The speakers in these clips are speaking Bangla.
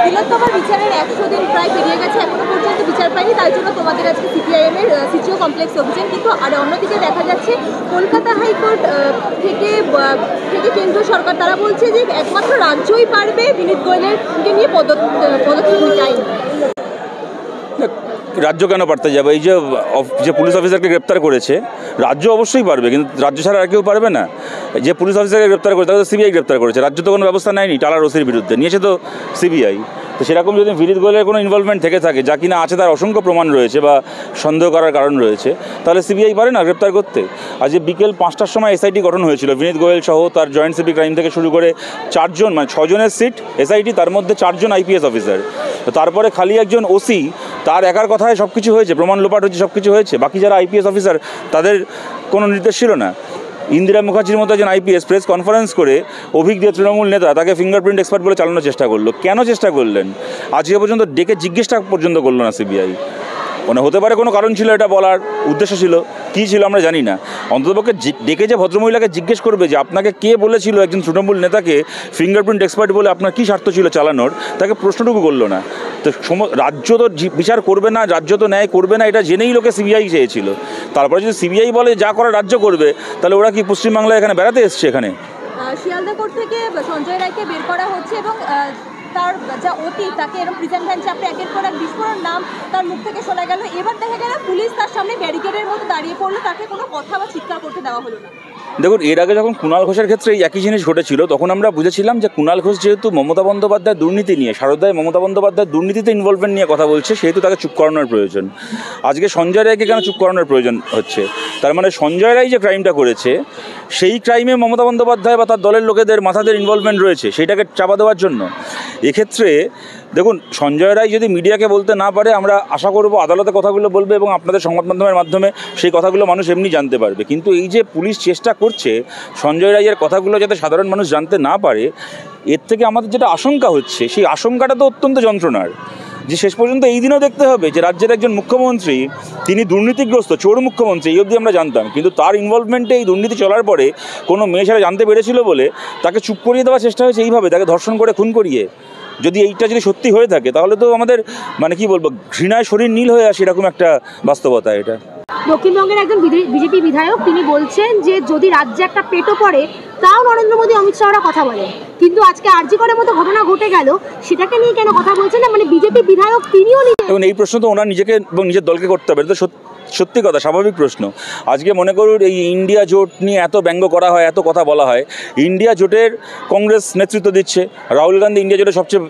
তিলোত্তমার বিচারের 100 দিন প্রায় পেরিয়ে গেছে, এখনো পর্যন্ত বিচার পায়নি। তার জন্য তোমাদের আজকে সিপিআইএম এর সিটিও কমপ্লেক্স অভিযান। কিন্তু আর অন্যদিকে দেখা যাচ্ছে কলকাতা হাইকোর্ট থেকে কেন্দ্রীয় সরকার তারা বলছে যে একমাত্র রাজ্যই পারবে বিনীত গোয়েলকে নিয়ে পদক্ষেপ নিতে। আইন রাজ্য কেন পারতে যাবে? এই যে পুলিশ অফিসারকে গ্রেপ্তার করেছে রাজ্য অবশ্যই পারবে, কিন্তু রাজ্য ছাড়া আর কেউ পারবে না। যে পুলিশ অফিসারকে গ্রেপ্তার করেছে তাকে তো সিবিআই গ্রেপ্তার করেছে, রাজ্য তো কোনো ব্যবস্থা নেয়নি। টালার ওসির বিরুদ্ধে নিয়েছে তো সিবিআই। তো সেরকম যদি বিনীত গোয়েলের কোনো ইনভলভমেন্ট থেকে থাকে, যা কিনা আছে তার অসংখ্য প্রমাণ রয়েছে বা সন্দেহ করার কারণ রয়েছে, তাহলে সিবিআই পারে না গ্রেপ্তার করতে? আজ বিকেল 5টার সময় এসআইটি গঠন হয়েছিল, বিনীত গোয়েল সহ তার জয়েন্ট সিপি ক্রাইম থেকে শুরু করে 4 জন, মানে 6 জনের সিট এসআইটি, তার মধ্যে 4 জন আইপিএস অফিসার। তারপরে খালি একজন ওসি, তার একার কথায় সব কিছু হয়েছে, প্রমাণ লোপাট হয়েছে, সব কিছু হয়েছে। বাকি যারা আইপিএস অফিসার তাদের কোনো নির্দেশ ছিল না। ইন্দিরা মুখার্জির মতো একজন আইপিএস প্রেস কনফারেন্স করে অভিজ্ঞ তৃণমূল নেতা তাকে ফিঙ্গারপ্রিন্ট এক্সপার্ট বলে চালানোর চেষ্টা করলো। কেন চেষ্টা করলেন? আজকে পর্যন্ত ডেকে জিজ্ঞেসটা পর্যন্ত করলো না সিবিআই। মানে হতে পারে কোনো কারণ ছিল, এটা বলার উদ্দেশ্য ছিল, কী ছিল আমরা জানি না। অন্ততপক্ষে ডেকে যে ভদ্রমহিলাকে জিজ্ঞেস করবে যে আপনাকে কে বলেছিল একজন তৃণমূল নেতাকে ফিঙ্গারপ্রিন্ট এক্সপার্ট বলে, আপনার কী স্বার্থ ছিল চালানোর, তাকে প্রশ্নটুকু করলো না। তো রাজ্য তো বিচার করবে না, রাজ্য তো ন্যায় করবে না, এটা জেনেই লোকে সিবিআই চেয়েছিল। তারপরে যদি সিবিআই বলে যা করা রাজ্য করবে, তাহলে ওরা কি পশ্চিমবাংলায় এখানে বেড়াতে এসছে? এখানে শিয়ালদা কোর্ট থেকে সঞ্জয় রায়কে বের করা হচ্ছে এবং তার যা অতীত, তাকে এরকম প্রিজেন্ট ভ্যান চাপড়ে একের পর এক বিস্ফোরণ নাম তার মুখ থেকে শোনা গেল। এবার দেখা গেল পুলিশ তার সামনে ব্যারিকেডের মতো দাঁড়িয়ে পড়লো, তাকে কোনো কথা বা চিৎকার করতে দেওয়া হলো না। দেখুন, এর আগে যখন কুণাল ঘোষের ক্ষেত্রে এই একই জিনিস ঘটেছিল, তখন আমরা বুঝেছিলাম যে কুণাল ঘোষ যেহেতু মমতা বন্দ্যোপাধ্যায়ের দুর্নীতি নিয়ে, শারদায় মমতা বন্দ্যোপাধ্যায়ের দুর্নীতিতে ইনভলভমেন্ট নিয়ে কথা বলছে, সেহেতু তাকে চুপ করানোর প্রয়োজন। আজকে সঞ্জয় রায়কে কেন চুপ করানোর প্রয়োজন হচ্ছে? তার মানে সঞ্জয় রায় যে ক্রাইমটা করেছে, সেই ক্রাইমে মমতা বন্দ্যোপাধ্যায় বা তার দলের লোকেদের মাথাদের ইনভলভমেন্ট রয়েছে, সেইটাকে চাপা দেওয়ার জন্য। এক্ষেত্রে দেখুন, সঞ্জয় রায় যদি মিডিয়াকে বলতে না পারে, আমরা আশা করব আদালতে কথাগুলো বলবে এবং আপনাদের সংবাদ মাধ্যমের মাধ্যমে সেই কথাগুলো মানুষ এমনি জানতে পারবে। কিন্তু এই যে পুলিশ চেষ্টা করছে সঞ্জয় রায়ের কথাগুলো যাতে সাধারণ মানুষ জানতে না পারে, এর থেকে আমাদের যেটা আশঙ্কা হচ্ছে, সেই আশঙ্কাটা তো অত্যন্ত যন্ত্রণার। যে শেষ পর্যন্ত এই দিনও দেখতে হবে যে রাজ্যের একজন মুখ্যমন্ত্রী, তিনি দুর্নীতিগ্রস্ত, চোর মুখ্যমন্ত্রী, এই অবধি আমরা জানতাম, কিন্তু তার ইনভলভমেন্টে এই দুর্নীতি চলার পরে কোনো মেয়ে সেটা জানতে পেরেছিল বলে তাকে চুপ করিয়ে দেওয়ার চেষ্টা হয়েছে এইভাবে, তাকে ধর্ষণ করে খুন করিয়ে। যদি এইটা যদি সত্যি হয়ে থাকে, তাহলে তো আমাদের মানে কি বলবো, ঘৃণায় শরীর নীল হয়ে আসে, এরকম একটা বাস্তবতা এটা। দক্ষিণবঙ্গের একজন বিজেপি বিধায়ক তিনি বলছেন যে যদি রাজ্যে একটা পেটও পড়ে, তাও নরেন্দ্র মোদী অমিত শাহরা কথা বলেন। কিন্তু আজকে আরজি করের মতো ঘটনা ঘটে গেল, সেটাকে নিয়ে কেন কথা বলছেন না? মানে বিজেপি বিধায়ক তিনিও এবং এই প্রশ্ন তো ওনার নিজেকে এবং নিজের দলকে করতে হবে, তো সত্যি কথা, স্বাভাবিক প্রশ্ন। আজকে মনে করুন এই ইন্ডিয়া জোট নিয়ে এত ব্যঙ্গ করা হয়, এত কথা বলা হয়। ইন্ডিয়া জোটের কংগ্রেস নেতৃত্ব দিচ্ছে, রাহুল গান্ধী ইন্ডিয়া জোটের সবচেয়ে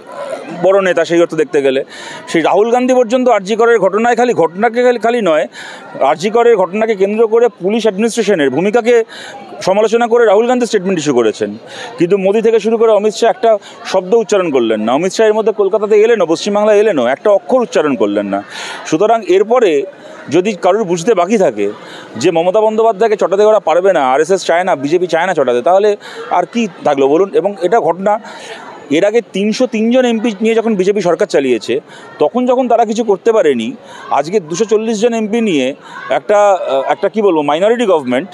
বড় নেতা সেই অর্থ দেখতে গেলে। সেই রাহুল গান্ধী পর্যন্ত আরজি করের ঘটনায় খালি নয়, আরজি করের ঘটনাকে কেন্দ্র করে পুলিশ অ্যাডমিনিস্ট্রেশনের ভূমিকাকে সমালোচনা করে রাহুল গান্ধী স্টেটমেন্ট ইস্যু করেছেন। কিন্তু মোদি থেকে শুরু করে অমিত শাহ একটা শব্দ উচ্চারণ করলেন না। অমিত শাহ এর মধ্যে কলকাতাতে এলেনও, পশ্চিমবাংলায় এলেনও, একটা অক্ষর উচ্চারণ করলেন না। সুতরাং এরপরে যদি কারোর বুঝতে বাকি থাকে যে মমতা বন্দ্যোপাধ্যায়কে চটাতে ওরা পারবে না, আরএসএস চায় না, বিজেপি চায় না চটাতে, তাহলে আর কি থাকলো বলুন? এবং এটা ঘটনা এর আগে 303 জন এমপি নিয়ে যখন বিজেপি সরকার চালিয়েছে, তখন যখন তারা কিছু করতে পারেনি, আজকে 240 জন এমপি নিয়ে একটা কি বলবো মাইনরিটি গভর্নমেন্ট,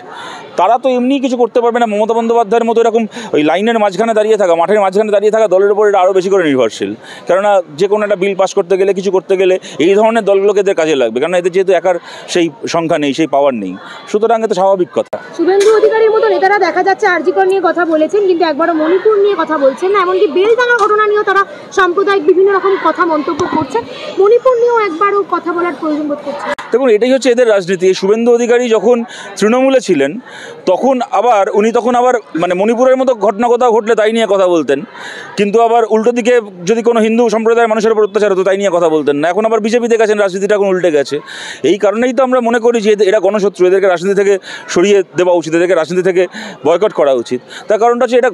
তারা তো এমনি কিছু করতে পারবে না। মমতা বন্দ্যোপাধ্যায়ের মতো এরকম ওই লাইনের মাঝখানে দাঁড়িয়ে থাকা, মাঠের মাঝখানে দাঁড়িয়ে থাকা দলের উপর এটা আরও বেশি করে নির্ভরশীল। কেননা যে কোনো একটা বিল পাস করতে গেলে, কিছু করতে গেলে এই ধরনের দলগুলোকে এদের কাজে লাগবে, কারণ এদের যেহেতু একার সেই সংখ্যা নেই, সেই পাওয়ার নেই। সুতরাং এটা স্বাভাবিক কথা। শুভেন্দু অধিকারীর মতো নেতারা দেখা যাচ্ছে আরজি কর নিয়ে কথা বলেছেন, কিন্তু একবারও মণিপুর নিয়ে কথা বলছেন না। এমনকি বেলডাঙ্গা ঘটনা নিয়েও তারা সাম্প্রদায়িক বিভিন্ন রকম কথা মন্তব্য করছেন, মণিপুর নিয়েও একবারও কথা বলার প্রয়োজন বোধ করছে। দেখুন, এটাই হচ্ছে এদের রাজনীতি। শুভেন্দু অধিকারী যখন তৃণমূলে ছিলেন, তখন উনি আবার মানে মণিপুরের মতো ঘটনা কোথাও ঘটলে তাই নিয়ে কথা বলতেন, কিন্তু আবার উল্টো দিকে যদি কোনো হিন্দু সম্প্রদায়ের মানুষের উপর অত্যাচার হতো তাই নিয়ে কথা বলতেন না। এখন আবার বিজেপিতে গেছেন, রাজনীতিটা এখন উল্টে গেছে। এই কারণেই তো আমরা মনে করি যে এরা গণশত্রু, এদেরকে রাজনীতি থেকে সরিয়ে দেওয়া উচিত, এদেরকে রাজনীতি থেকে বয়কট করা উচিত। তার কারণটা হচ্ছে এটা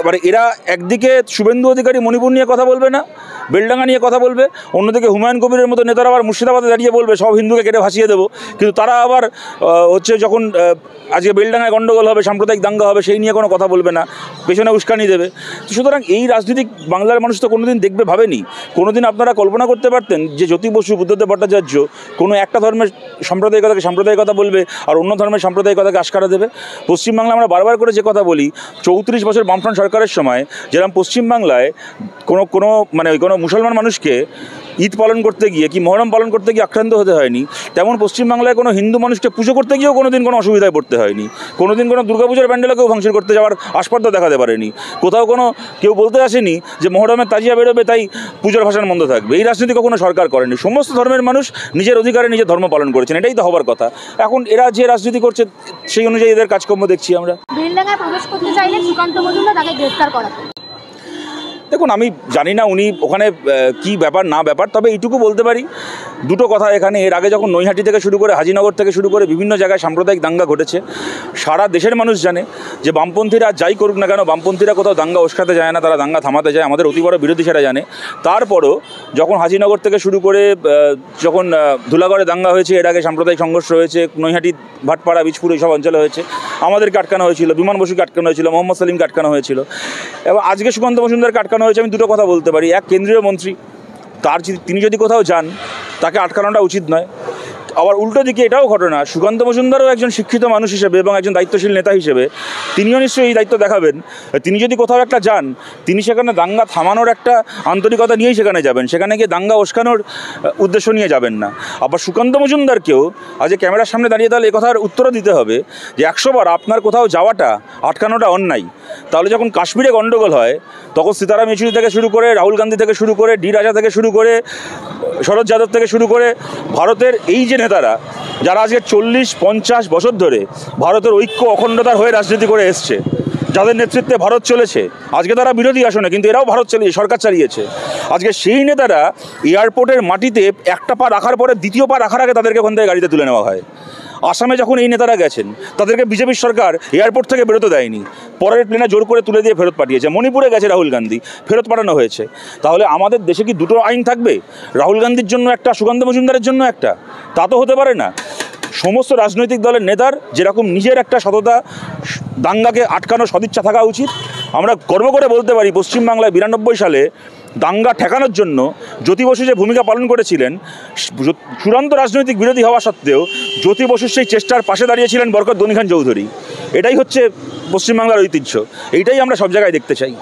মানে এরা একদিকে শুভেন্দু অধিকারী মণিপুর নিয়ে কথা বলবে না, বেলডাঙ্গা নিয়ে কথা বলবে, অন্যদিকে হুমায়ুন কবিরের মতো নেতারা আবার মুর্শিদাবাদে দাঁড়িয়ে বলবে সব হিন্দুকে কেটে ভাসিয়ে দেবো। কিন্তু তারা আবার যখন আজকে বেলডাঙ্গায় গণ্ডগোল হবে, সাম্প্রদায়িক দাঙ্গা হবে, সেই নিয়ে কোনো কথা বলবে না, পেছনে উস্কানি দেবে। তো সুতরাং এই রাজনীতি বাংলার মানুষ তো কোনোদিন দেখবে ভাবেনি। কোনোদিন আপনারা কল্পনা করতে পারতেন যে জ্যোতি বসু, বুদ্ধদেব ভট্টাচার্য কোনো একটা ধর্মের সাম্প্রদায়িকতাকে সাম্প্রদায়িকতা বলবে আর অন্য ধর্মের সাম্প্রদায়িকতাকে আশকারা দেবে? পশ্চিমবাংলা আমরা বারবার করে যে কথা বলি, 34 বছর বামফ্রন্ট সরকারের সময় যেরকম পশ্চিমবাংলায় কোনো মুসলমান মানুষকে ঈদ পালন করতে গিয়ে কি মহরম পালন করতে গিয়ে আক্রান্ত হতে হয়নি, তেমন পশ্চিমবাংলায় কোনো হিন্দু মানুষকে পুজো করতে গিয়েও কোনোদিন কোনো অসুবিধায় পড়তে হয়নি। কোনোদিন কোনো দুর্গাপূজার প্যান্ডেলকেও ভাঙচুর করতে যাওয়ার আস্পর্ধা দেখাতে পারেনি। কোথাও কেউ বলতে আসেনি যে মহরমের তাজিয়া বেরোবে তাই পুজোর ভাষণ বন্ধ থাকবে। এই রাজনীতি কখনো সরকার করেনি। সমস্ত ধর্মের মানুষ নিজের অধিকারে নিজের ধর্ম পালন করেছেন, এটাই তো হবার কথা। এখন এরা যে রাজনীতি করছে সেই অনুযায়ী এদের কাজকর্ম দেখছি আমরা। বেলডাঙ্গায় প্রবেশ করতে চাইলে সুকান্ত মজুমদার তাকে গ্রেফতার করা। দেখুন, আমি জানি না উনি ওখানে কি ব্যাপার না ব্যাপার, তবে এইটুকু বলতে পারি দুটো কথা এখানে। এর আগে যখন নৈহাটি থেকে শুরু করে হাজিনগর থেকে শুরু করে বিভিন্ন জায়গায় সাম্প্রদায়িক দাঙ্গা ঘটেছে, সারা দেশের মানুষ জানে যে বামপন্থীরা যাই করুক না কেন, বামপন্থীরা কোথাও দাঙ্গা উস্কাতে যায় না, তারা দাঙ্গা থামাতে যায়। আমাদের অতি বড় বিরোধী সেটা জানে। তারপরও যখন হাজিনগর থেকে শুরু করে যখন ধুলাগড়ে দাঙ্গা হয়েছে, এর আগে সাম্প্রদায়িক সংঘর্ষ হয়েছে, নৈহাটি, ভাটপাড়া, বীজপুর এইসব অঞ্চলে হয়েছে, আমাদেরকে আটকানো হয়েছিল, বিমান বসুকে আটকানো হয়েছিল, মোহাম্মদ সালিমকে আটকানো হয়েছিল, এবং আজকে সুকান্ত মজুমদারকে আটকানো হয়েছে। আমি দুটো কথা বলতে পারি। এক, কেন্দ্রীয় মন্ত্রী, তিনি যদি কোথাও যান তাকে আটকানোটা উচিত নয়। আবার উল্টো দিকে এটাও ঘটনা, সুকান্ত মজুমদারও একজন শিক্ষিত মানুষ হিসেবে এবং একজন দায়িত্বশীল নেতা হিসেবে তিনিও নিশ্চয়ই এই দায়িত্ব দেখাবেন। তিনি যদি কোথাও একটা যান, তিনি সেখানে দাঙ্গা থামানোর একটা আন্তরিকতা নিয়েই সেখানে যাবেন, সেখানে গিয়ে দাঙ্গা উস্কানোর উদ্দেশ্য নিয়ে যাবেন না। আবার সুকান্ত মজুমদারকেও আজ ক্যামেরার সামনে দাঁড়িয়ে তাহলে একথার উত্তরও দিতে হবে যে 100 বার আপনার কোথাও যাওয়াটা আটকানোটা অন্যায়। তাহলে যখন কাশ্মীরে গণ্ডগোল হয় তখন সীতারাম ইয়েচুরি থেকে শুরু করে, রাহুল গান্ধী থেকে শুরু করে, ডি রাজা থেকে শুরু করে, শরদ যাদব থেকে শুরু করে, ভারতের এই যে নেতারা যারা আজকে 40-50 বছর ধরে ভারতের ঐক্য অখণ্ডতার হয়ে রাজনীতি করে এসছে, যাদের নেতৃত্বে ভারত চলেছে, আজকে তারা বিরোধী আসনে কিন্তু এরাও ভারত সরকার চালিয়েছে। আজকে সেই নেতারা এয়ারপোর্টের মাটিতে একটা পা রাখার পরে দ্বিতীয় পা রাখার আগে তাদেরকে ওখান থেকে গাড়িতে তুলে নেওয়া হয়। আসামে যখন এই নেতারা গেছেন তাদেরকে বিজেপির সরকার এয়ারপোর্ট থেকে বেরোতে দেয়নি, পরের প্লেনে জোর করে তুলে দিয়ে ফেরত পাঠিয়েছে। মণিপুরে গেছে রাহুল গান্ধী, ফেরত পাঠানো হয়েছে। তাহলে আমাদের দেশে কি দুটো আইন থাকবে? রাহুল গান্ধীর জন্য একটা, সুকান্ত মজুমদারের জন্য একটা? তা তো হতে পারে না। সমস্ত রাজনৈতিক দলের নেতার যেরকম নিজের একটা সততা, দাঙ্গাকে আটকানোর সদিচ্ছা থাকা উচিত। আমরা গর্ব করে বলতে পারি পশ্চিমবাংলায় 92 সালে দাঙ্গা ঠেকানোর জন্য জ্যোতি বসু যে ভূমিকা পালন করেছিলেন, চূড়ান্ত রাজনৈতিক বিরোধী হওয়া সত্ত্বেও জ্যোতি বসুর সেই চেষ্টার পাশে দাঁড়িয়েছিলেন বরকত গনি খান চৌধুরী। এটাই হচ্ছে পশ্চিমবাংলার ঐতিহ্য, এইটাই আমরা সব জায়গায় দেখতে চাই।